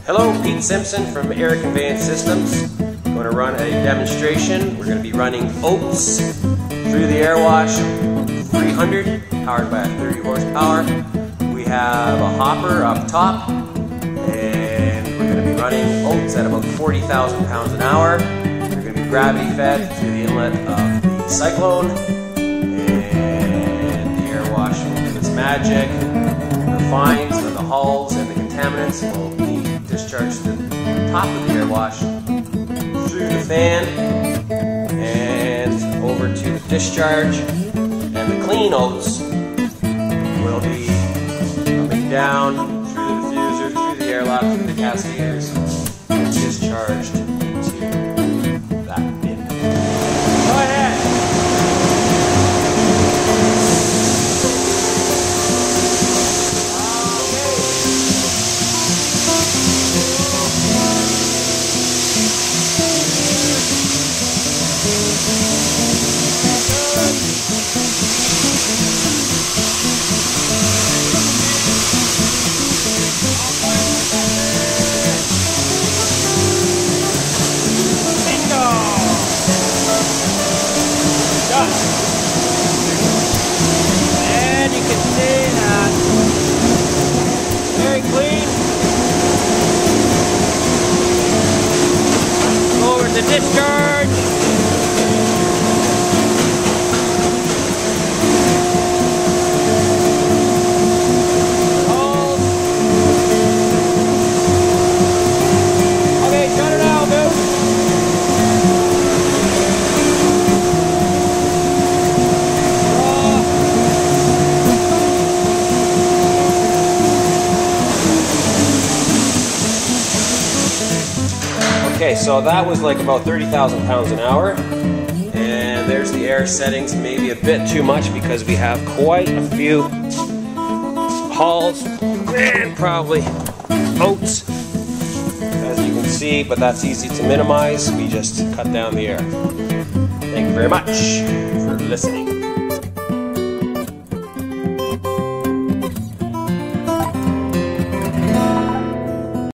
Hello, Pete Simpson from Air Conveyance Systems. I'm going to run a demonstration. We're going to be running Oats through the air wash 300, powered by a 30 horsepower. We have a hopper up top, and we're going to be running Oats at about 40,000 pounds an hour. We're going to be gravity fed through the inlet of the cyclone, and the air wash will do its magic. The fines or the hulls and the contaminants will be discharged to the top of the air wash, through the fan, and over to the discharge. And the clean oats will be coming down through the diffuser, through the airlock, through the cascaders, and discharged into that bin. Go ahead! And you can see that very clean. Over to discharge. Hold. Okay, shut it out, dude. Okay, so that was like about 30,000 pounds an hour, and there's the air settings, maybe a bit too much because we have quite a few hulls and probably oats, as you can see, but that's easy to minimize. We just cut down the air. Thank you very much for listening.